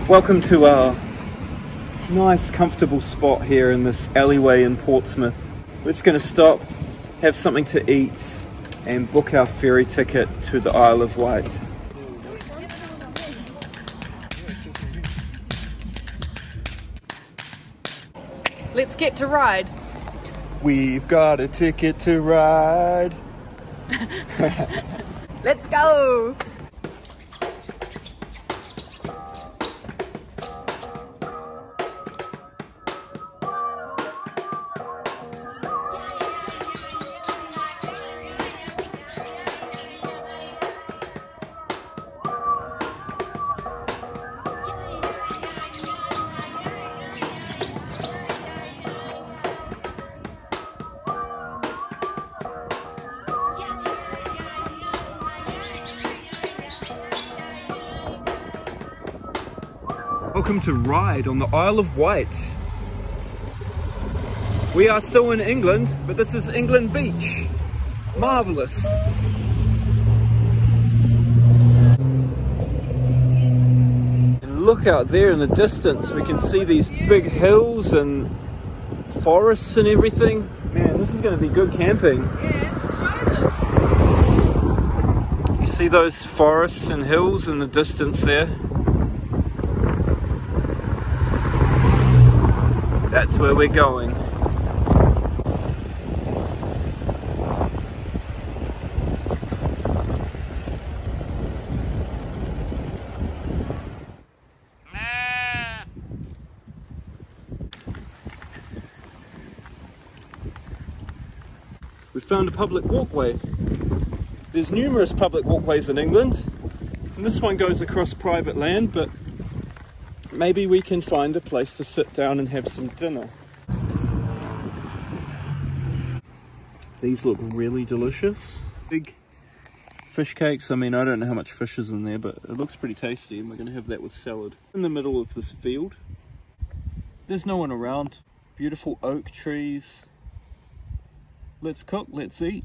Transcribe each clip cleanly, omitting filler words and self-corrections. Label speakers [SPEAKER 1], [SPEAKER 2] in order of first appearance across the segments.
[SPEAKER 1] Welcome to our nice comfortable spot here in this alleyway in Portsmouth. We're just going to stop, have something to eat and book our ferry ticket to the Isle of Wight.
[SPEAKER 2] Let's get to ride.
[SPEAKER 1] We've got a ticket to ride.
[SPEAKER 2] Let's go.
[SPEAKER 1] Welcome to Ride on the Isle of Wight. We are still in England, but this is England Beach. Marvellous. And look out there in the distance, we can see these big hills and forests and everything. Man, this is going to be good camping. You see those forests and hills in the distance there? That's where we're going. We found a public walkway. There's numerous public walkways in England, and this one goes across private land, but maybe we can find a place to sit down and have some dinner. These look really delicious. Big fish cakes. I mean, I don't know how much fish is in there, but it looks pretty tasty, and we're going to have that with salad. In the middle of this field. There's no one around. Beautiful oak trees. Let's cook, let's eat.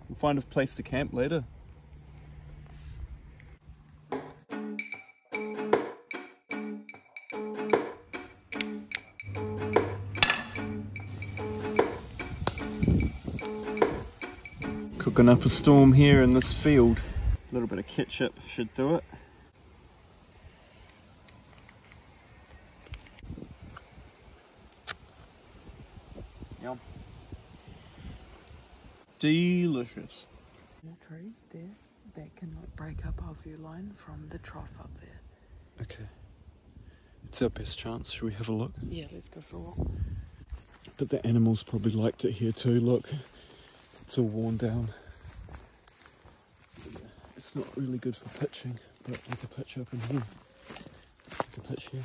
[SPEAKER 1] We'll find a place to camp later. Cooking up a storm here in this field. A little bit of ketchup should do it. Yum. Delicious.
[SPEAKER 2] The trees there, that can like break up our view line from the trough up there.
[SPEAKER 1] Okay. It's our best chance. Should we have a look?
[SPEAKER 2] Yeah, let's go for a walk.
[SPEAKER 1] But the animals probably liked it here too, look. It's all worn down. It's not really good for pitching, but we can pitch up in here. We can pitch here.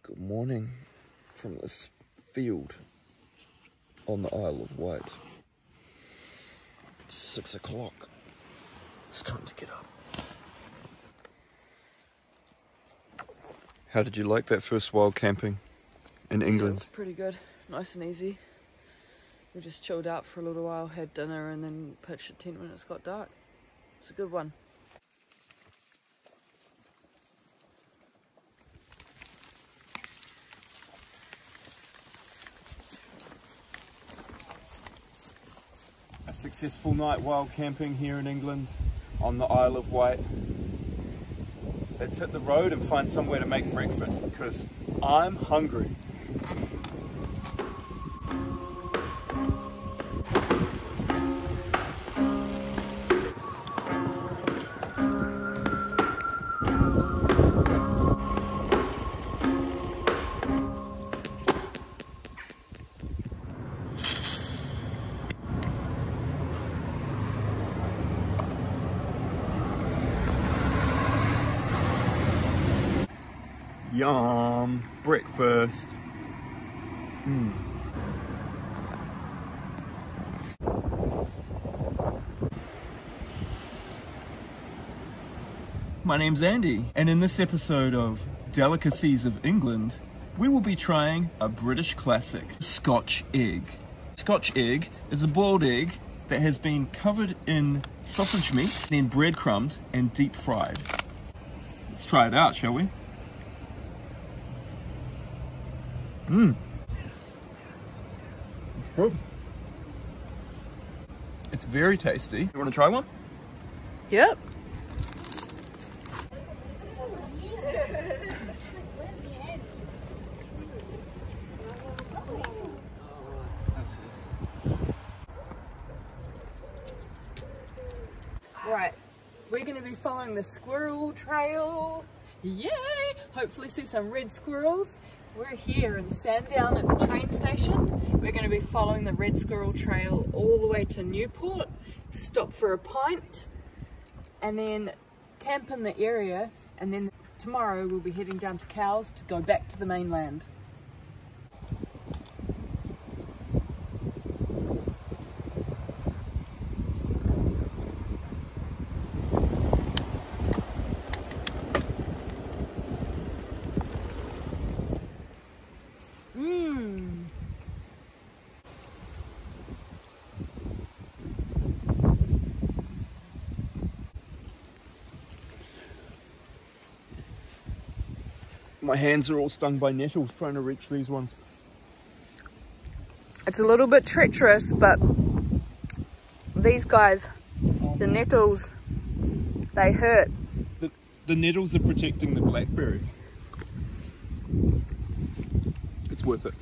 [SPEAKER 1] Good morning from this field on the Isle of Wight. It's 6 o'clock. It's time to get up. How did you like that first wild camping in England?
[SPEAKER 2] It was pretty good, nice and easy. We just chilled out for a little while, had dinner, and then pitched a tent when it got dark. It's a good one.
[SPEAKER 1] A successful night wild camping here in England on the Isle of Wight. Let's hit the road and find somewhere to make breakfast because I'm hungry. Yum, breakfast. my name's Andy, and in this episode of Delicacies of England, we will be trying a British classic, Scotch egg. Scotch egg is a boiled egg that has been covered in sausage meat, then breadcrumbed and deep fried. Let's try it out, shall we? Good. It's very tasty. You want to try one?
[SPEAKER 2] Yep. Right, we're going to be following the squirrel trail. Yay! Hopefully see some red squirrels. We're here in Sandown at the train station. We're going to be following the red squirrel trail all the way to Newport, stop for a pint, and then camp in the area, and then tomorrow we'll be heading down to Cowes to go back to the mainland.
[SPEAKER 1] My hands are all stung by nettles trying to reach these ones.
[SPEAKER 2] It's a little bit treacherous, but these guys, the nettles, they hurt.
[SPEAKER 1] The nettles are protecting the blackberry. It's worth it.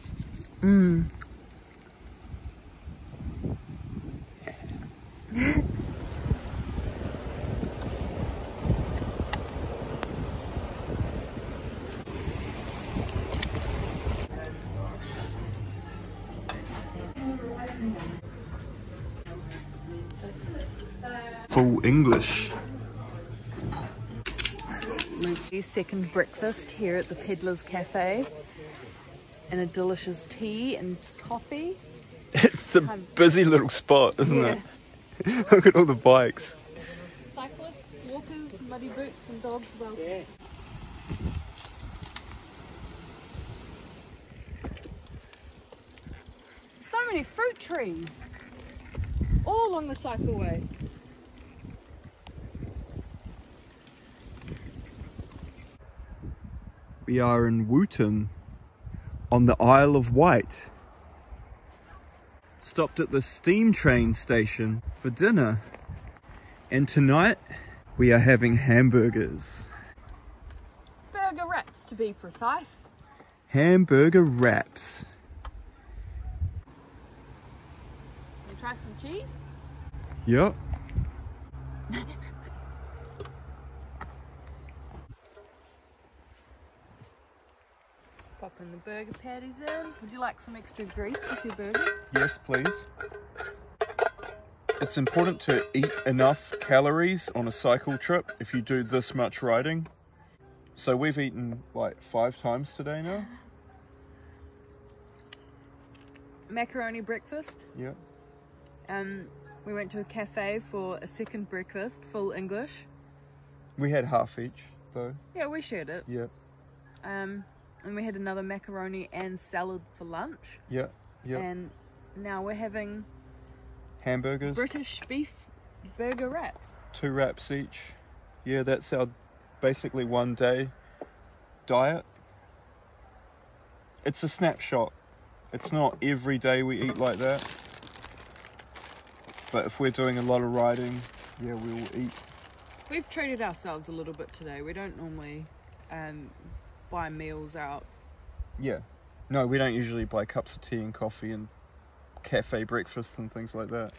[SPEAKER 1] Full English.
[SPEAKER 2] Lucy's second breakfast here at the Peddler's Cafe, and a delicious tea and coffee.
[SPEAKER 1] It's a busy little spot, isn't it? Look at all the bikes.
[SPEAKER 2] Cyclists, walkers, muddy boots and dogs welcome. Yeah. So many fruit trees all along the cycleway.
[SPEAKER 1] We are in Wootton on the Isle of Wight. Stopped at the steam train station for dinner, and tonight we are having hamburgers.
[SPEAKER 2] Burger wraps to be precise.
[SPEAKER 1] Hamburger wraps.
[SPEAKER 2] Can you try some cheese?
[SPEAKER 1] Yep.
[SPEAKER 2] Popping the burger patties in. Would you like some extra grease with your burger?
[SPEAKER 1] Yes, please. It's important to eat enough calories on a cycle trip if you do this much riding. So we've eaten like 5 times today now.
[SPEAKER 2] Macaroni breakfast.
[SPEAKER 1] Yep.
[SPEAKER 2] We went to a cafe for a second breakfast, full English.
[SPEAKER 1] We had half each though.
[SPEAKER 2] Yeah, we shared it.
[SPEAKER 1] Yep.
[SPEAKER 2] And we had another macaroni and salad for lunch.
[SPEAKER 1] Yep. Yep.
[SPEAKER 2] And now we're having
[SPEAKER 1] hamburgers.
[SPEAKER 2] British beef burger wraps.
[SPEAKER 1] 2 wraps each. Yeah, that's our basically 1 day diet. It's a snapshot. It's not every day we eat like that. But if we're doing a lot of riding, yeah, we will eat.
[SPEAKER 2] We've treated ourselves a little bit today. We don't normally buy meals out.
[SPEAKER 1] Yeah. No, we don't usually buy cups of tea and coffee and cafe breakfasts and things like that.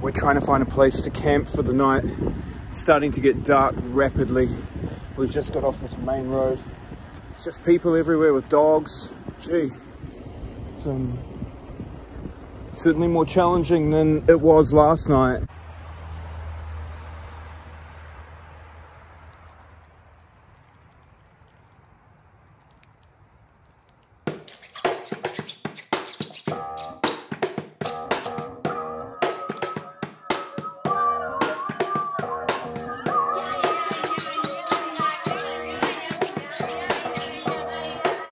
[SPEAKER 1] We're trying to find a place to camp for the night. It's starting to get dark rapidly. We've just got off this main road. It's just people everywhere with dogs. Gee, it's certainly more challenging than it was last night.